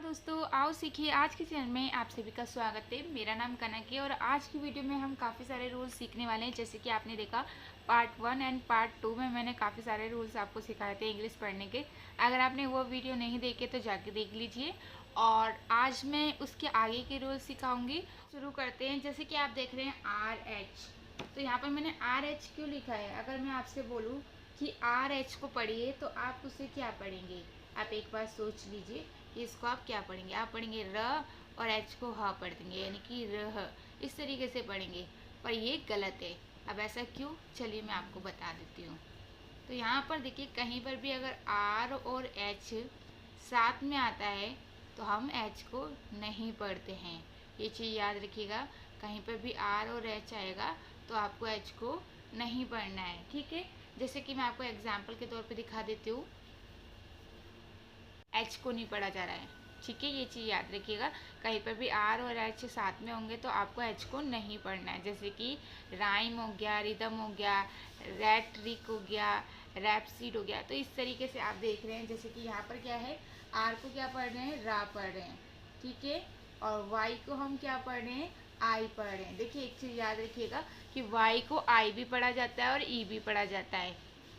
दोस्तों, आओ सीखिए। आज के चैनल में आप सभी का स्वागत है। मेरा नाम कनक है और आज की वीडियो में हम काफ़ी सारे रूल्स सीखने वाले हैं। जैसे कि आपने देखा पार्ट 1 एंड पार्ट 2 में मैंने काफ़ी सारे रूल्स आपको सिखाए थे इंग्लिश पढ़ने के। अगर आपने वो वीडियो नहीं देखे तो जाके देख लीजिए। और आज मैं उसके आगे के रूल्स सिखाऊंगी। शुरू करते हैं। जैसे कि आप देख रहे हैं RH, तो यहाँ पर मैंने RH क्यों लिखा है। अगर मैं आपसे बोलूँ कि RH को पढ़िए तो आप उसे क्या पढ़ेंगे? आप एक बार सोच लीजिए कि इसको आप क्या पढ़ेंगे। आप पढ़ेंगे र और H को ह पढ़ देंगे, यानी कि रह, इस तरीके से पढ़ेंगे। पर ये गलत है। अब ऐसा क्यों, चलिए मैं आपको बता देती हूँ। तो यहाँ पर देखिए, कहीं पर भी अगर R और H साथ में आता है तो हम H को नहीं पढ़ते हैं। ये चीज़ याद रखिएगा। कहीं पर भी R और H आएगा तो आपको H को नहीं पढ़ना है, ठीक है। जैसे कि मैं आपको एग्जाम्पल के तौर पे दिखा देती हूँ। H को नहीं पढ़ा जा रहा है, ठीक है। ये चीज़ याद रखिएगा। कहीं पर भी R और H साथ में होंगे तो आपको H को नहीं पढ़ना है। जैसे कि राइम हो गया, रिदम हो गया, रैट्रिक हो गया, रैपसीड हो गया। तो इस तरीके से आप देख रहे हैं। जैसे कि यहाँ पर क्या है, R को क्या पढ़ रहे हैं, रा पढ़ रहे हैं, ठीक है। और Y को हम क्या पढ़ रहे हैं, I पढ़ रहे हैं। देखिए एक चीज़ याद रखिएगा कि Y को I भी पढ़ा जाता है और E भी पढ़ा जाता है।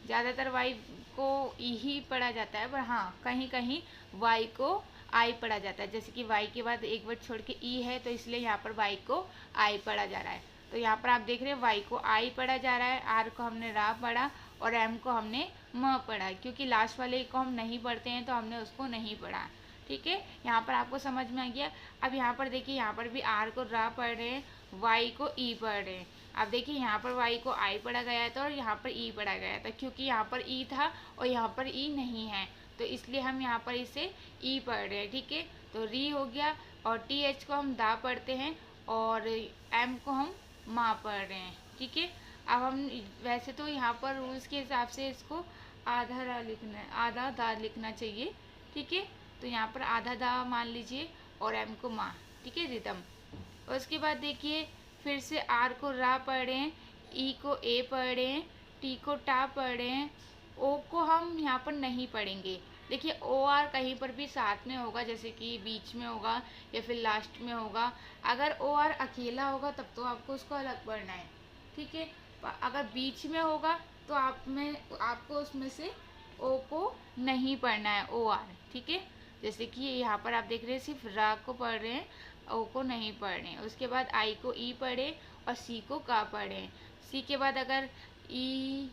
ज़्यादातर Y को ई ही पढ़ा जाता है, पर हाँ कहीं कहीं Y को आई पढ़ा जाता है। जैसे कि Y के बाद एक वर्ड छोड़ के ई है, तो इसलिए यहाँ पर Y को आई पढ़ा जा रहा है। तो यहाँ पर आप देख रहे हैं Y को आई पढ़ा जा रहा है, R को हमने रा पढ़ा और M को हमने म पढ़ा। क्योंकि लास्ट वाले को हम नहीं पढ़ते हैं तो हमने उसको नहीं पढ़ा, ठीक है। यहाँ पर आपको समझ में आ गया। अब यहाँ पर देखिए, यहाँ पर भी R को रा पढ़ रहे हैं, Y को ई पढ़ रहे हैं। अब देखिए यहाँ पर Y को I पढ़ा गया था और यहाँ पर E पढ़ा गया था, क्योंकि यहाँ पर E था और यहाँ पर E नहीं है, तो इसलिए हम यहाँ पर इसे E पढ़ रहे हैं, ठीक है। तो री हो गया और TH को हम दा पढ़ते हैं और M को हम माँ पढ़ रहे हैं, ठीक है। अब हम वैसे तो यहाँ पर रूल्स के हिसाब से इसको आधा रा लिखना है, आधा दा लिखना चाहिए, ठीक है। तो यहाँ पर आधा दा मान लीजिए और M को माँ, ठीक है, रिदम। और उसके बाद देखिए फिर से R को रा पढ़ रहे हैं, E को ए पढ़ रहे हैं, T को टा पढ़ रहे हैं, O को हम यहाँ पर नहीं पढ़ेंगे। देखिए OR कहीं पर भी साथ में होगा, जैसे कि बीच में होगा या फिर लास्ट में होगा। अगर OR अकेला होगा तब तो आपको उसको अलग पढ़ना है, ठीक है। अगर बीच में होगा तो आपको उसमें से O को नहीं पढ़ना है, OR, ठीक है। जैसे कि यहाँ पर आप देख रहे हैं सिर्फ रा को पढ़ रहे हैं, ओ को नहीं पढ़े। उसके बाद आई को ई पढ़े और सी को का पढ़े। सी के बाद अगर ई,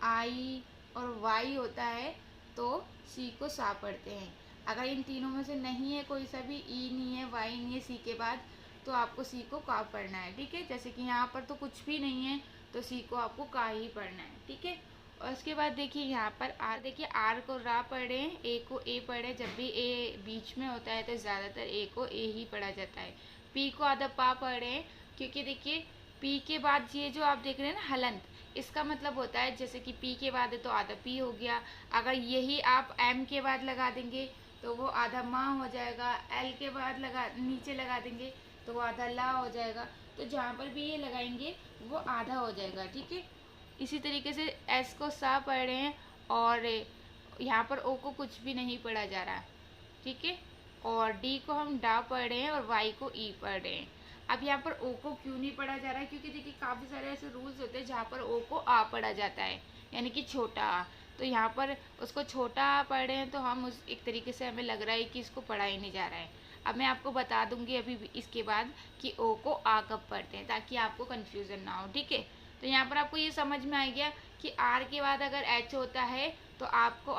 आई और वाई होता है तो सी को सा पढ़ते हैं। अगर इन तीनों में से नहीं है, कोई सा भी ई नहीं है, वाई नहीं है सी के बाद, तो आपको सी को का पढ़ना है, ठीक है। जैसे कि यहाँ पर तो कुछ भी नहीं है तो सी को आपको का ही पढ़ना है, ठीक है। और उसके बाद देखिए यहाँ पर आर, देखिए आर को रा पढ़े, ए को ए पढ़े। जब भी ए बीच में होता है तो ज़्यादातर ए को ए ही पढ़ा जाता है। पी को आधा पा पढ़े, क्योंकि देखिए पी के बाद ये जो आप देख रहे हैं ना हलंत, इसका मतलब होता है जैसे कि पी के बाद है तो आधा पी हो गया। अगर यही आप एम के बाद लगा देंगे तो वो आधा माँ हो जाएगा। एल के बाद नीचे लगा देंगे तो वो आधा ला हो जाएगा। तो जहाँ पर भी ये लगाएंगे वो आधा हो जाएगा, ठीक है। इसी तरीके से एस को सा पढ़ रहे हैं और यहाँ पर ओ को कुछ भी नहीं पढ़ा जा रहा, ठीक है। और डी को हम डा पढ़ रहे हैं और वाई को ई पढ़ रहे हैं। अब यहाँ पर ओ को क्यों नहीं पढ़ा जा रहा है, क्योंकि देखिए काफ़ी सारे ऐसे रूल्स होते हैं जहाँ पर ओ को आ पढ़ा जाता है, यानी कि छोटा आ। तो यहाँ पर उसको छोटा आ पढ़ रहे हैं तो हम उस एक तरीके से हमें लग रहा है कि इसको पढ़ा ही नहीं जा रहा है। अब मैं आपको बता दूंगी अभी इसके बाद कि ओ को आ कब पढ़ते हैं, ताकि आपको कन्फ्यूज़न ना हो, ठीक है। तो यहाँ पर आपको ये समझ में आ गया कि आर के बाद अगर एच होता है तो आपको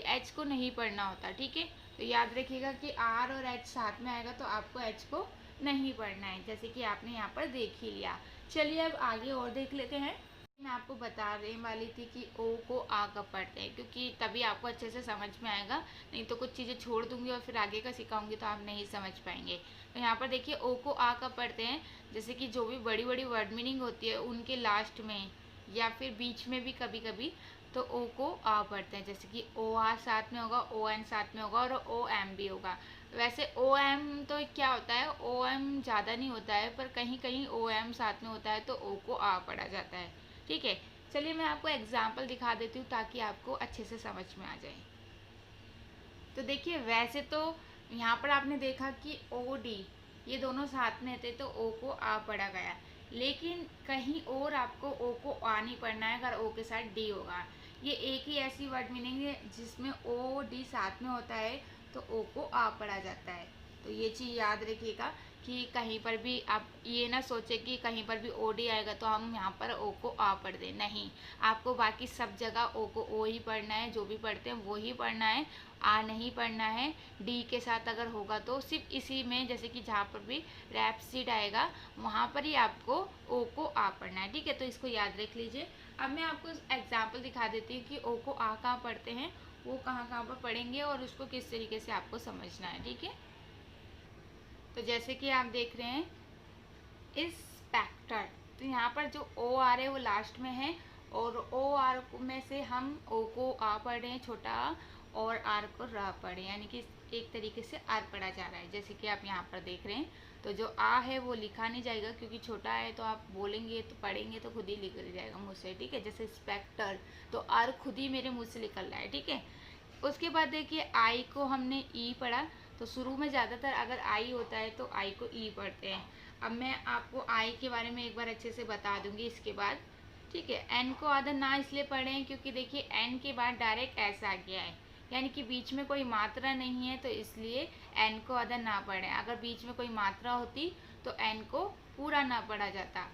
एच को नहीं पढ़ना होता, ठीक है। तो याद रखिएगा कि आर और एच साथ में आएगा तो आपको एच को नहीं पढ़ना है, जैसे कि आपने यहाँ पर देख ही लिया। चलिए अब आगे और देख लेते हैं। मैं आपको बता रही वाली थी कि ओ को आ कब पढ़ते हैं, क्योंकि तभी आपको अच्छे से समझ में आएगा। नहीं तो कुछ चीज़ें छोड़ दूंगी और फिर आगे का सिखाऊंगी तो आप नहीं समझ पाएंगे। तो यहाँ पर देखिए ओ को आ कब पढ़ते हैं, जैसे कि जो भी बड़ी बड़ी वर्ड मीनिंग होती है उनके लास्ट में या फिर बीच में भी कभी कभी तो ओ को आ पढ़ते हैं। जैसे कि ओ आर साथ में होगा, ओ एन साथ में होगा और ओ एम भी होगा। वैसे ओ एम तो क्या होता है, ओ एम ज़्यादा नहीं होता है, पर कहीं कहीं ओ एम साथ में होता है तो ओ को आ पढ़ा जाता है, ठीक है। चलिए मैं आपको एग्जाम्पल दिखा देती हूँ ताकि आपको अच्छे से समझ में आ जाए। तो देखिए वैसे तो यहाँ पर आपने देखा कि ओ डी ये दोनों साथ में थे तो ओ को आ पढ़ा गया, लेकिन कहीं और आपको ओ को आ नहीं पढ़ना है अगर ओ के साथ डी होगा। ये एक ही ऐसी वर्ड मीनिंग है जिसमें ओ डी साथ में होता है तो ओ को आ पढ़ा जाता है। तो ये चीज़ याद रखिएगा कि कहीं पर भी आप ये ना सोचे कि कहीं पर भी ओ डी आएगा तो हम यहाँ पर ओ को आ पढ़ दें, नहीं। आपको बाकी सब जगह ओ को ओ ही पढ़ना है, जो भी पढ़ते हैं वो ही पढ़ना है, आ नहीं पढ़ना है। डी के साथ अगर होगा तो सिर्फ इसी में, जैसे कि जहाँ पर भी रैपसीड आएगा वहाँ पर ही आपको ओ को आ पढ़ना है, ठीक है। तो इसको याद रख लीजिए। अब मैं आपको एग्जाम्पल दिखा देती हूँ कि ओ को आ कहाँ पढ़ते हैं, वो कहाँ कहाँ पर पढ़ेंगे और उसको किस तरीके से आपको समझना है, ठीक है। तो जैसे कि आप देख रहे हैं इंस्पेक्टर, तो यहाँ पर जो ओ आर है वो लास्ट में है और ओ आर में से हम ओ को आ पढ़ रहे हैं छोटा आ और आर को र पढ़े, यानी कि एक तरीके से आर पढ़ा जा रहा है। जैसे कि आप यहाँ पर देख रहे हैं तो जो आ है वो लिखा नहीं जाएगा क्योंकि छोटा है, तो आप बोलेंगे तो पढ़ेंगे तो खुद ही निकल जाएगा मुँह से, ठीक है। जैसे इंस्पेक्टर तो आर खुद ही मेरे मुँह से निकल रहा है, ठीक है। उसके बाद देखिए आई को हमने ई पढ़ा, तो शुरू में ज़्यादातर अगर आई होता है तो आई को ई पढ़ते हैं। अब मैं आपको आई के बारे में एक बार अच्छे से बता दूंगी इसके बाद, ठीक है। एन को आधा ना इसलिए पढ़ें क्योंकि देखिए एन के बाद डायरेक्ट एस आ गया है, यानी कि बीच में कोई मात्रा नहीं है, तो इसलिए एन को आधा ना पढ़ें। अगर बीच में कोई मात्रा होती तो एन को पूरा ना पढ़ा जाता।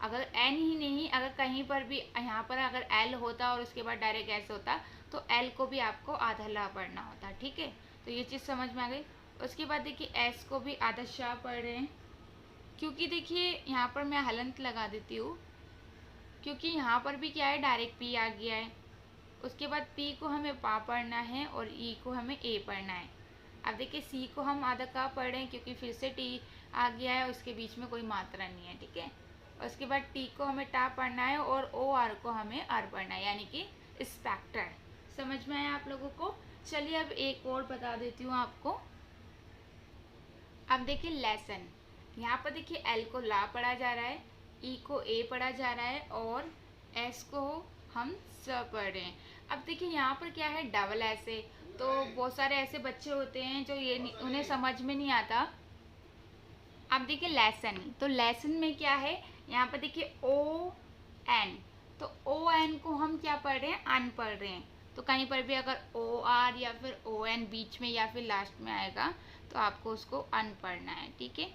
अगर एन ही नहीं, अगर कहीं पर भी यहाँ पर अगर एल होता और उसके बाद डायरेक्ट एस होता तो एल को भी आपको आधा ला पढ़ना होता, ठीक है। तो ये चीज़ समझ में आ गई। उसके बाद देखिए एस को भी आधा शाह पढ़ रहे हैं, क्योंकि देखिए यहाँ पर मैं हलंत लगा देती हूँ क्योंकि यहाँ पर भी क्या है डायरेक्ट पी आ गया है। उसके बाद पी को हमें पा पढ़ना है और ई को हमें ए पढ़ना है। अब देखिए सी को हम आधा का पढ़ रहे हैं क्योंकि फिर से टी आ गया है, उसके बीच में कोई मात्रा नहीं है, ठीक है। उसके बाद टी को हमें टा पढ़ना है और ओ आर को हमें आर पढ़ना है, यानी कि स्पेक्टर। समझ में आया आप लोगों को। चलिए अब एक और बता देती हूँ आपको। अब देखिए लेसन, यहाँ पर देखिए एल को ला पढ़ा जा रहा है, ई को ए पढ़ा जा रहा है और एस को हम स पढ़ रहे हैं। अब देखिए यहाँ पर क्या है डबल एस है, तो बहुत सारे ऐसे बच्चे होते हैं जो ये उन्हें समझ में नहीं आता। अब देखिए लेसन, तो लेसन में क्या है, यहाँ पर देखिए ओ एन, तो ओ एन को हम क्या पढ़ रहे हैं, अन पढ़ रहे हैं। तो कहीं पर भी अगर ओ आर या फिर ओ एन बीच में या फिर लास्ट में आएगा तो आपको उसको अन पढ़ना है, ठीक है।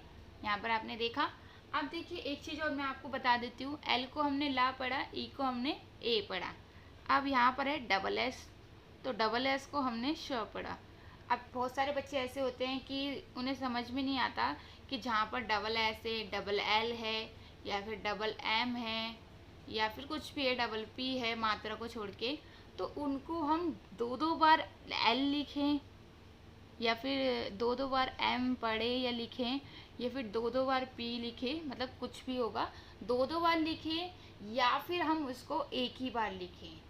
यहाँ पर आपने देखा। अब देखिए एक चीज़ और मैं आपको बता देती हूँ, एल को हमने ला पढ़ा, ई को हमने ए पढ़ा। अब यहाँ पर है डबल एस, तो डबल एस को हमने श पढ़ा। अब बहुत सारे बच्चे ऐसे होते हैं कि उन्हें समझ में नहीं आता कि जहाँ पर डबल एस है, डबल एल है या फिर डबल एम है या फिर कुछ भी है, डबल पी है मात्रा को छोड़ के, तो उनको हम दो दो बार एल लिखें या फिर दो दो बार एम पढ़े या लिखें या फिर दो दो बार पी लिखें, मतलब कुछ भी होगा, दो दो बार लिखें या फिर हम उसको एक ही बार लिखें।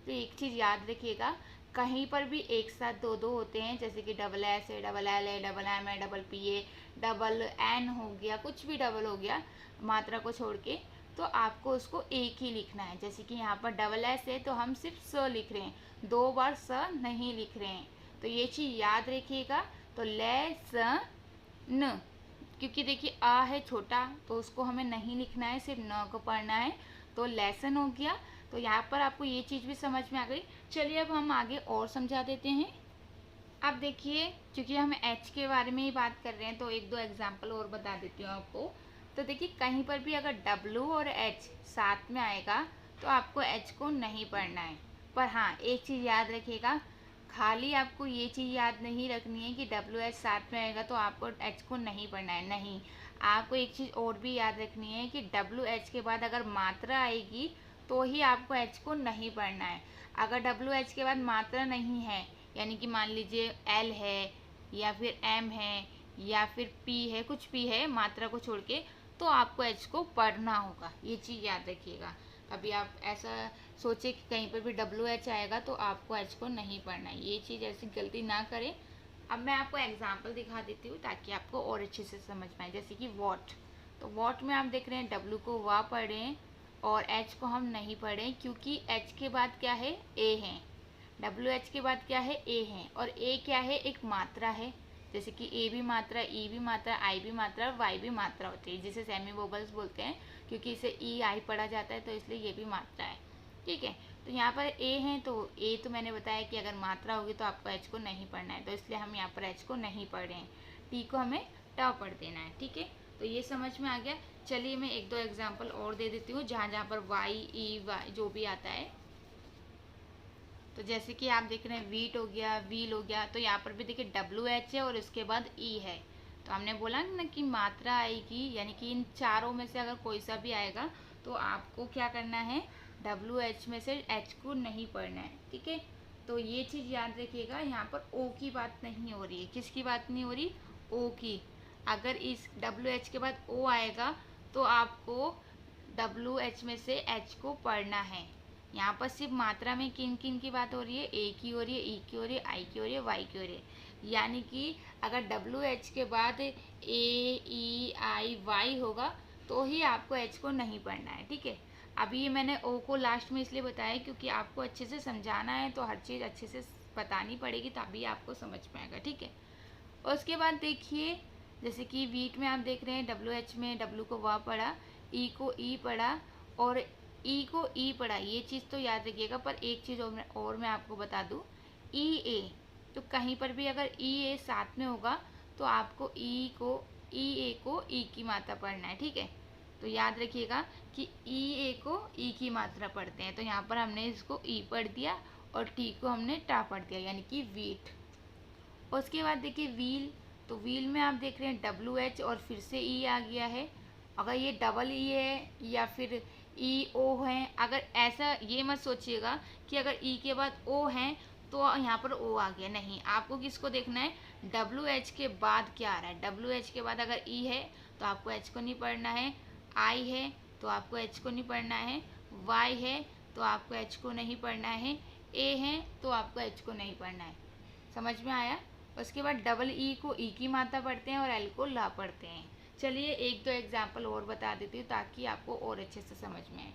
तो एक चीज़ याद रखिएगा, कहीं पर भी एक साथ दो दो होते हैं, जैसे कि डबल एस है, डबल एल है, डबल एम है, डबल पी है, डबल एन हो गया, कुछ भी डबल हो गया मात्रा को छोड़ के, तो आपको उसको एक ही लिखना है। जैसे कि यहाँ पर डबल एस है तो हम सिर्फ स लिख रहे हैं, दो बार स नहीं लिख रहे हैं। तो ये चीज़ याद रखिएगा। तो ले स न, क्योंकि देखिए आ है छोटा तो उसको हमें नहीं लिखना है, सिर्फ न को पढ़ना है, तो लेसन हो गया। तो यहाँ पर आपको ये चीज़ भी समझ में आ गई। चलिए अब हम आगे और समझा देते हैं। अब देखिए क्योंकि हम एच के बारे में ही बात कर रहे हैं तो एक दो एग्जाम्पल और बता देती हूँ आपको। तो देखिए कहीं पर भी अगर डब्लू और एच साथ में आएगा तो आपको एच को नहीं पढ़ना है। पर हाँ एक चीज़ याद रखिएगा, खाली आपको ये चीज़ याद नहीं रखनी है कि डब्ल्यू एच साथ में आएगा तो आपको एच को नहीं पढ़ना है, नहीं। आपको एक चीज़ और भी याद रखनी है कि डब्ल्यू एच के बाद अगर मात्रा आएगी तो ही आपको एच को नहीं पढ़ना है। अगर डब्ल्यू एच के बाद मात्रा नहीं है, यानी कि मान लीजिए एल है या फिर एम है या फिर पी है, कुछ भी है मात्रा को छोड़ के, तो आपको एच को पढ़ना होगा। ये चीज़ याद रखिएगा। कभी आप ऐसा सोचे कि कहीं पर भी डब्ल्यू एच आएगा तो आपको एच को नहीं पढ़ना है, ये चीज़ ऐसी गलती ना करें। अब मैं आपको एग्जांपल दिखा देती हूँ ताकि आपको और अच्छे से समझ में आए। जैसे कि वॉट, तो वॉट में आप देख रहे हैं डब्ल्यू को वाह पढ़ रहे हैं और एच को हम नहीं पढ़ें क्योंकि एच के बाद क्या है ए है। डब्ल्यू एच के बाद क्या है, ए है, और ए क्या है, एक मात्रा है। जैसे कि ए भी मात्रा, ई भी मात्रा, आई भी मात्रा और वाई भी मात्रा होती है, जिसे सेमी वोबल्स बोलते हैं, क्योंकि इसे ई आई पढ़ा जाता है तो इसलिए ये भी मात्रा है। ठीक है, तो यहाँ पर ए है, तो ए तो मैंने बताया कि अगर मात्रा होगी तो आपको एच को नहीं पढ़ना है, तो इसलिए हम यहाँ पर एच को नहीं पढ़ रहे हैं, टी को हमें ट पढ़ देना है। ठीक है, तो ये समझ में आ गया। चलिए मैं एक दो एग्जाम्पल और दे देती हूँ जहाँ जहाँ पर वाई ई वाई जो भी आता है। तो जैसे कि आप देख रहे हैं वीट हो गया, व्हील हो गया, तो यहाँ पर भी देखिए डब्ल्यू एच है और उसके बाद ई है। तो हमने बोला ना कि मात्रा आएगी, यानी कि इन चारों में से अगर कोई सा भी आएगा तो आपको क्या करना है, डब्ल्यू एच में से एच को नहीं पढ़ना है। ठीक है, तो ये चीज़ याद रखिएगा, यहाँ पर ओ की बात नहीं हो रही है। किसकी बात नहीं हो रही, ओ की। अगर इस डब्ल्यू एच के बाद ओ आएगा तो आपको डब्ल्यू एच में से एच को पढ़ना है। यहाँ पर सिर्फ मात्रा में किन किन की बात हो रही है, ए की हो रही है, ई की हो रही है, आई की हो रही है, वाई की हो रही है। यानी कि अगर डब्ल्यू एच के बाद ए ई आई वाई होगा तो ही आपको एच को नहीं पढ़ना है। ठीक है, अभी ये मैंने ओ को लास्ट में इसलिए बताया क्योंकि आपको अच्छे से समझाना है, तो हर चीज़ अच्छे से बतानी पड़ेगी तभी आपको समझ में आएगा। ठीक है, और उसके बाद देखिए जैसे कि वीट में आप देख रहे हैं डब्ल्यू एच में डब्ल्यू को वा पढ़ा, ई को ई पढ़ा और ई को ई पढ़ा, ये चीज़ तो याद रखिएगा। पर एक चीज़ और मैं आपको बता दूँ, ई ए, तो कहीं पर भी अगर ई ए साथ में होगा तो आपको ई ए को ई की मात्रा पढ़ना है। ठीक है, तो याद रखिएगा कि ई ए को ई की मात्रा पढ़ते हैं, तो यहाँ पर हमने इसको ई पढ़ दिया और टी को हमने टा पढ़ दिया, यानी कि वीट। उसके बाद देखिए व्हील, तो व्हील में आप देख रहे हैं डब्ल्यू एच और फिर से ई आ गया है। अगर ये डबल ई है या फिर ई ओ है, अगर ऐसा ये मत सोचिएगा कि अगर ई के बाद ओ है तो यहाँ पर ओ आ गया, नहीं। आपको किसको देखना है, डब्ल्यू एच के बाद क्या आ रहा है। डब्ल्यू एच के बाद अगर ई है तो आपको एच को नहीं पढ़ना है, आई है तो आपको एच को नहीं पढ़ना है, वाई है तो आपको एच को नहीं पढ़ना है, ए है तो आपको एच को नहीं पढ़ना है। समझ में आया। उसके बाद डबल ई को ई की मात्रा पढ़ते हैं और एल को ला पढ़ते हैं। चलिए एक दो एग्जाम्पल और बता देती हूँ ताकि आपको और अच्छे से समझ में आए।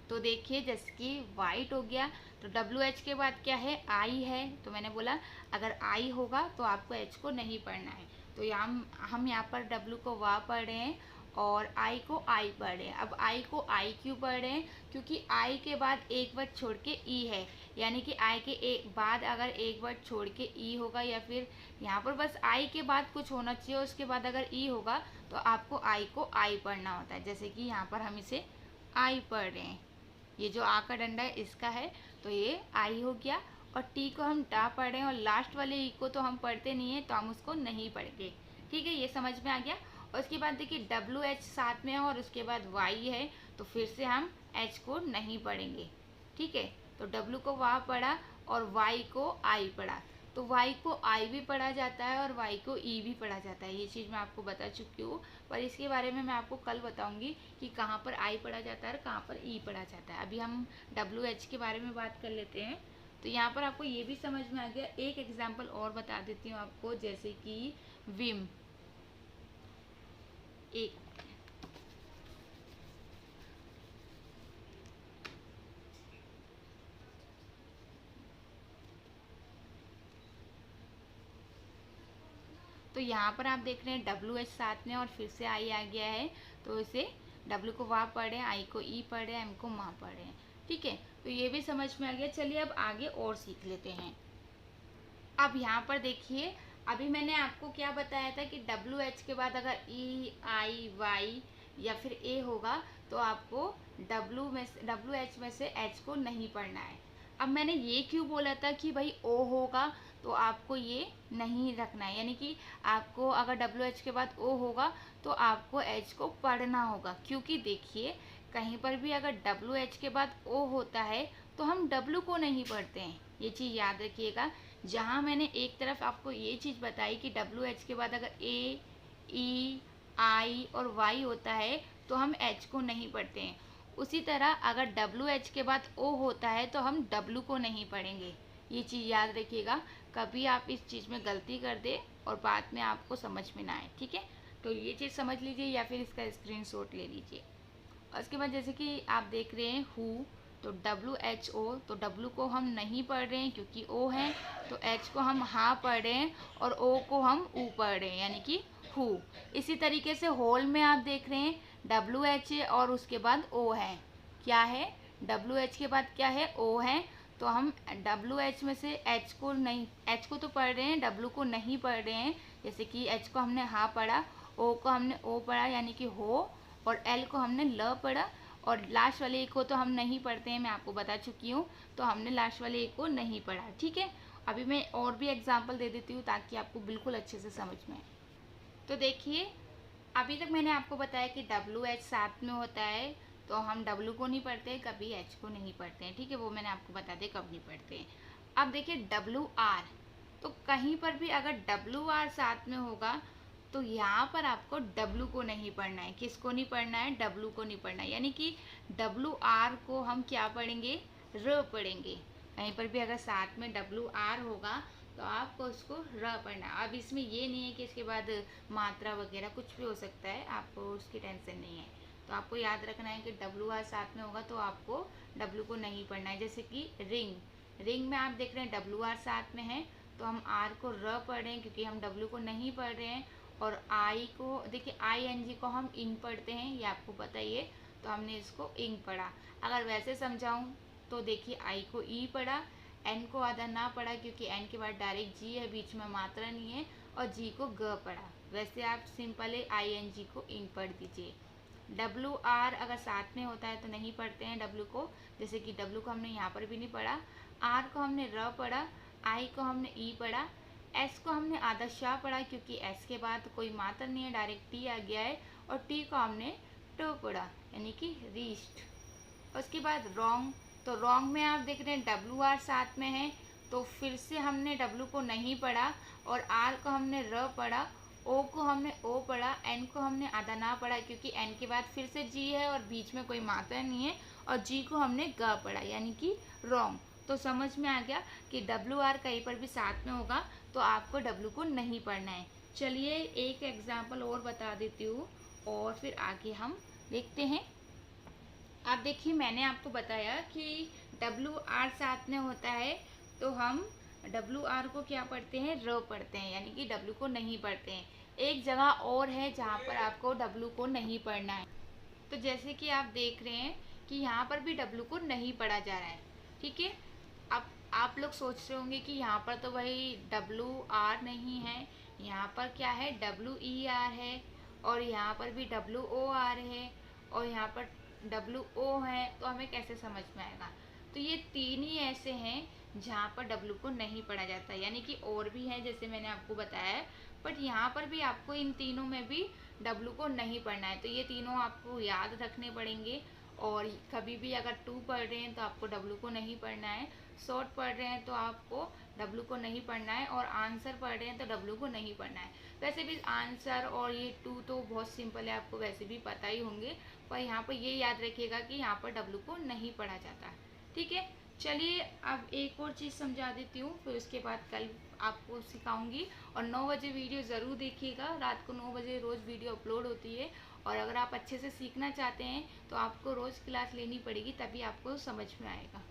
तो देखिए जैसे कि वाइट हो गया, तो डब्ल्यू एच के बाद क्या है, आई है, तो मैंने बोला अगर आई होगा तो आपको एच को नहीं पढ़ना है। तो यहाँ हम यहाँ पर डब्ल्यू को वा पढ़ रहे हैं और आई को आई पढ़ रहे हैं। अब आई को आई क्यों पढ़ रहे हैं, क्योंकि आई के बाद एक वर्ड छोड़ के ई है, यानी कि आई के बाद अगर एक वर्ड छोड़ के ई होगा या फिर यहाँ पर बस आई के बाद कुछ होना चाहिए, उसके बाद अगर ई होगा तो आपको आई को आई पढ़ना होता है। जैसे कि यहाँ पर हम इसे आई पढ़ रहे हैं, ये जो आ का डंडा है इसका है, तो ये आई हो गया। और टी को हम टा पढ़ रहे हैं और लास्ट वाले ई को तो हम पढ़ते नहीं है तो हम उसको नहीं पढ़ेंगे। ठीक है, ये समझ में आ गया। और उसके बाद देखिए डब्ल्यू एच साथ में है और उसके बाद वाई है, तो फिर से हम एच को नहीं पढ़ेंगे। ठीक है, तो डब्ल्यू को वाह पढ़ा और वाई को आई पढ़ा, तो वाई को आई भी पढ़ा जाता है और वाई को ई भी पढ़ा जाता है। ये चीज़ मैं आपको बता चुकी हूँ, पर इसके बारे में मैं आपको कल बताऊंगी कि कहाँ पर आई पढ़ा जाता है और कहाँ पर ई पढ़ा जाता है। अभी हम डब्ल्यू एच के बारे में बात कर लेते हैं। तो यहाँ पर आपको ये भी समझ में आ गया। एक एग्जाम्पल और बता देती हूँ आपको, जैसे कि विम, एक तो यहाँ पर आप देख रहे हैं डब्ल्यू एच साथ में और फिर से आई आ गया है, तो इसे डब्ल्यू को वाह पढ़े, आई को ई पढ़े, एम को माँ पढ़े। ठीक है, तो ये भी समझ में आ गया। चलिए अब आगे और सीख लेते हैं। अब यहाँ पर देखिए, अभी मैंने आपको क्या बताया था कि डब्ल्यू एच के बाद अगर ई आई वाई या फिर ए होगा तो आपको डब्ल्यू एच में से एच को नहीं पढ़ना है। अब मैंने ये क्यों बोला था कि भाई ओ होगा तो आपको ये नहीं रखना है, यानी कि आपको अगर डब्ल्यू एच के बाद ओ होगा तो आपको एच को पढ़ना होगा। क्योंकि देखिए कहीं पर भी अगर डब्ल्यू एच के बाद ओ होता है तो हम डब्ल्यू को नहीं पढ़ते हैं, ये चीज़ याद रखिएगा। जहाँ मैंने एक तरफ आपको ये चीज़ बताई कि डब्ल्यू एच के बाद अगर ए ई आई और वाई होता है तो हम एच को नहीं पढ़ते हैं, उसी तरह अगर डब्ल्यू एच के बाद ओ होता है तो हम डब्ल्यू को नहीं पढ़ेंगे। ये चीज़ याद रखिएगा, कभी आप इस चीज़ में गलती कर दे और बाद में आपको समझ में ना आए। ठीक है, तो ये चीज़ समझ लीजिए या फिर इसका स्क्रीनशॉट ले लीजिए। और उसके बाद जैसे कि आप देख रहे हैं हु, तो WHO, तो W को हम नहीं पढ़ रहे हैं क्योंकि O है, तो H को हम हा पढ़ रहे हैं और O को हम ऊ पढ़ रहे हैं यानी कि हु। इसी तरीके से होल में आप देख रहे हैं WH है और उसके बाद O है। क्या है? WH के बाद क्या है? O है। तो हम WH में से H को नहीं, H को तो पढ़ रहे हैं, W को नहीं पढ़ रहे हैं। जैसे कि H को हमने हा पढ़ा, O को हमने ओ पढ़ा यानी कि हो, और L को हमने ल पढ़ा, और लास्ट वाले एक को तो हम नहीं पढ़ते हैं, मैं आपको बता चुकी हूँ, तो हमने लास्ट वाले एक को नहीं पढ़ा। ठीक है, अभी मैं और भी एग्जाम्पल दे देती हूँ ताकि आपको बिल्कुल अच्छे से समझ में आए। तो देखिए, अभी तक मैंने आपको बताया कि WH साथ में होता है, तो हम W को नहीं पढ़ते, कभी H को नहीं पढ़ते हैं। ठीक है, वो मैंने आपको बता दिया कब नहीं पढ़ते हैं। अब देखिए WR, तो कहीं पर भी अगर WR साथ में होगा तो यहाँ पर आपको W को नहीं पढ़ना है। किसको नहीं पढ़ना है? W को नहीं पढ़ना है। यानी कि WR को हम क्या पढ़ेंगे? र पढ़ेंगे। कहीं पर भी अगर साथ में WR होगा तो आपको उसको र पढ़ना है। अब इसमें ये नहीं है कि इसके बाद मात्रा वगैरह कुछ भी हो सकता है, आपको उसकी टेंशन नहीं है। तो आपको याद रखना है कि WR साथ में होगा तो आपको W को नहीं पढ़ना है। जैसे कि रिंग, रिंग में आप देख रहे हैं WR साथ में है तो हम R को र पढ़ रहे हैं क्योंकि हम W को नहीं पढ़ रहे हैं। और I को देखिए ING को हम इंग पढ़ते हैं, ये आपको पता ही है, तो हमने इसको इंग पढ़ा। अगर वैसे समझाऊं तो देखिए I को ई पढ़ा, N को आधा ना पढ़ा क्योंकि N के बाद डायरेक्ट G है, बीच में मात्रा नहीं है, और G को ग पढ़ा। वैसे आप सिंपल है ING को इंग पढ़ दीजिए। WR अगर साथ में होता है तो नहीं पढ़ते हैं W को, जैसे कि W को हमने यहाँ पर भी नहीं पढ़ा, R को हमने र पढ़ा, I को हमने ई पढ़ा, S को हमने आधा शाह पढ़ा क्योंकि S के बाद कोई मात्रा नहीं है, डायरेक्ट T आ गया है, और T को हमने ट पढ़ा यानी कि रीस्ट। उसके बाद रॉन्ग, तो रॉन्ग में आप देख रहे हैं WR साथ में है तो फिर से हमने W को नहीं पढ़ा, और R को हमने र पढ़ा, O को हमने ओ पढ़ा, N को हमने आधा ना पढ़ा क्योंकि N के बाद फिर से G है और बीच में कोई मात्रा नहीं है, और G को हमने ग पढ़ा यानी कि रॉन्ग। तो समझ में आ गया कि WR कहीं पर भी साथ में होगा तो आपको W को नहीं पढ़ना है। चलिए एक एग्जाम्पल और बता देती हूँ और फिर आगे हम देखते हैं। आप देखिए, मैंने आपको बताया कि WR साथ में होता है तो हम WR को क्या पढ़ते हैं? र पढ़ते हैं यानी कि W को नहीं पढ़ते हैं। एक जगह और है जहाँ पर आपको W को नहीं पढ़ना है। तो जैसे कि आप देख रहे हैं कि यहाँ पर भी W को नहीं पढ़ा जा रहा है। ठीक है, अब आप लोग सोच रहे होंगे कि यहाँ पर तो भाई WR नहीं है, यहाँ पर क्या है? WER है, और यहाँ पर भी WOR है, और यहाँ पर WO है, तो हमें कैसे समझ में आएगा? तो ये तीन ही ऐसे हैं जहाँ पर W को नहीं पढ़ा जाता, यानी कि और भी है जैसे मैंने आपको बताया है, बट यहाँ पर भी आपको इन तीनों में भी W को नहीं पढ़ना है। तो ये तीनों आपको याद रखने पड़ेंगे, और कभी भी अगर 2 पढ़ रहे हैं तो आपको W को नहीं पढ़ना है, शॉर्ट पढ़ रहे हैं तो आपको W को नहीं पढ़ना है, और आंसर पढ़ रहे हैं तो W को नहीं पढ़ना है। वैसे भी आंसर और ये 2 तो बहुत सिंपल है, आपको वैसे भी पता ही होंगे, पर यहाँ पर ये याद रखिएगा कि यहाँ पर W को नहीं पढ़ा जाता। ठीक है, चलिए अब एक और चीज़ समझा देती हूँ, फिर उसके बाद कल आपको सिखाऊंगी। और 9 बजे वीडियो ज़रूर देखिएगा, रात को 9 बजे रोज़ वीडियो अपलोड होती है। और अगर आप अच्छे से सीखना चाहते हैं तो आपको रोज़ क्लास लेनी पड़ेगी, तभी आपको समझ में आएगा।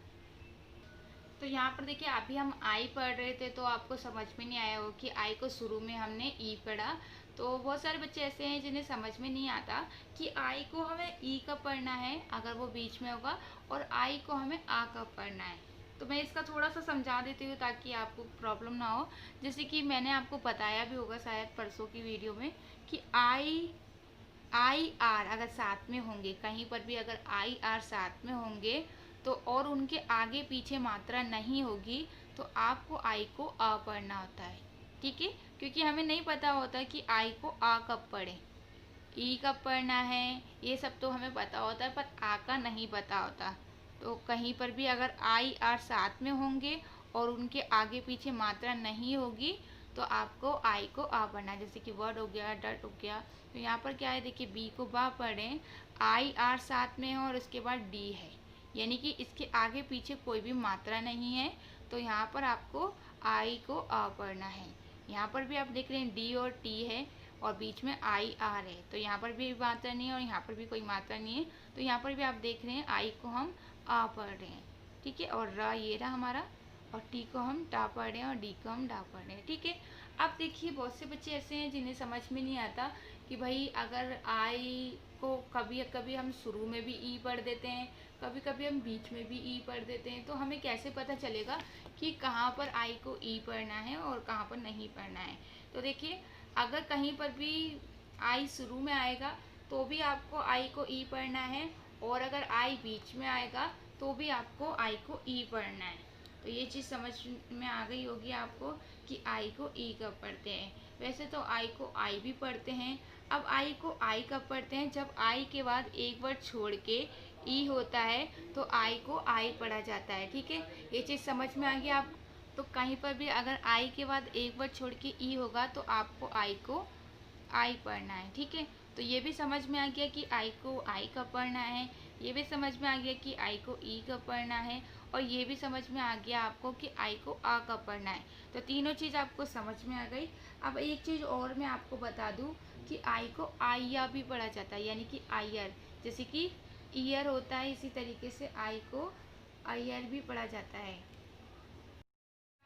तो यहाँ पर देखिए, अभी हम आई पढ़ रहे थे तो आपको समझ में नहीं आया हो कि आई को शुरू में हमने ई पढ़ा। तो बहुत सारे बच्चे ऐसे हैं जिन्हें समझ में नहीं आता कि आई को हमें ई कब पढ़ना है अगर वो बीच में होगा, और आई को हमें आ कब पढ़ना है। तो मैं इसका थोड़ा सा समझा देती हूँ ताकि आपको प्रॉब्लम ना हो। जैसे कि मैंने आपको बताया भी होगा शायद परसों की वीडियो में कि आई आर अगर साथ में होंगे, कहीं पर भी अगर आई आर साथ में होंगे तो और उनके आगे पीछे मात्रा नहीं होगी तो आपको आई को आ पढ़ना होता है। ठीक है, क्योंकि हमें नहीं पता होता कि आई को आ कब पढ़े, ई कब पढ़ना है, ये सब तो हमें पता होता है, पर आ का नहीं पता होता। तो कहीं पर भी अगर आई आर साथ में होंगे और उनके आगे पीछे मात्रा नहीं होगी तो आपको आई को आ पढ़ना है। जैसे कि वर्ड हो गया, डट हो गया, तो यहाँ पर क्या है देखिए, बी को बा पढ़ें, आई आर साथ में है और उसके बाद डी है, यानी कि इसके आगे पीछे कोई भी मात्रा नहीं है, तो यहाँ पर आपको आई को आ पढ़ना है। यहाँ पर भी आप देख रहे हैं डी और टी है और बीच में आई आर है, तो यहाँ पर भी मात्रा नहीं है और यहाँ पर भी कोई मात्रा नहीं है, तो यहाँ पर भी आप देख रहे हैं आई को हम आ पढ़ रहे हैं, ठीक है। और र ये रहा हमारा, और टी को हम टा पढ़ रहे हैं, और डी को हम डा पढ़ रहे हैं, ठीक है। अब देखिए बहुत से बच्चे ऐसे हैं जिन्हें समझ में नहीं आता कि भाई अगर आई को कभी कभी हम शुरू में भी ई पढ़ देते हैं, कभी कभी हम बीच में भी ई पढ़ देते हैं, तो हमें कैसे पता चलेगा कि कहाँ पर आई को ई पढ़ना है और कहाँ पर नहीं पढ़ना है। तो देखिए अगर कहीं पर भी आई शुरू में आएगा तो भी आपको आई को ई पढ़ना है, और अगर आई बीच में आएगा तो भी आपको आई को ई पढ़ना है। तो ये चीज़ समझ में आ गई होगी आपको कि आई को ई कब पढ़ते हैं। वैसे तो आई को आई भी पढ़ते हैं। अब आई को आई कब पढ़ते हैं, जब आई के बाद एक वर्ड छोड़ के ई होता है तो आई को आई पढ़ा जाता है, ठीक है। ये चीज़ समझ में आ गई आप। तो कहीं पर भी अगर आई के बाद एक वर्ड छोड़ के ई होगा तो आपको आई को आई पढ़ना है, ठीक है। तो ये भी समझ में आ गया कि आई को आई कब पढ़ना है, ये भी समझ में आ गया कि आई को ई कब पढ़ना है, और ये भी समझ में आ गया आपको कि आई को आ कब पढ़ना है। तो तीनों चीज़ आपको समझ में आ गई। अब एक चीज़ और मैं आपको बता दूं कि आई को आइया भी पढ़ा जाता है, यानी कि आयर, जैसे कि ईयर होता है, इसी तरीके से आई को आयर भी पढ़ा जाता है।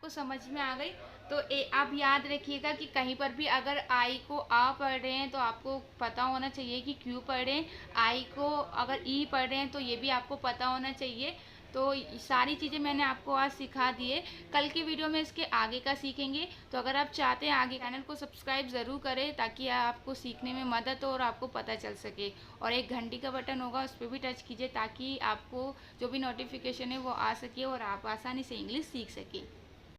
को समझ में आ गई। तो आप याद रखिएगा कि कहीं पर भी अगर आई को आ पढ़ रहे हैं तो आपको पता होना चाहिए कि क्यों पढ़ रहे हैं। आई को अगर ई पढ़ रहे हैं तो ये भी आपको पता होना चाहिए। तो सारी चीज़ें मैंने आपको आज सिखा दी है। कल की वीडियो में इसके आगे का सीखेंगे। तो अगर आप चाहते हैं आगे, चैनल को सब्सक्राइब ज़रूर करें ताकि आपको सीखने में मदद हो और आपको पता चल सके। और एक घंटी का बटन होगा, उस पर भी टच कीजिए ताकि आपको जो भी नोटिफिकेशन है वो आ सके और आप आसानी से इंग्लिश सीख सकें।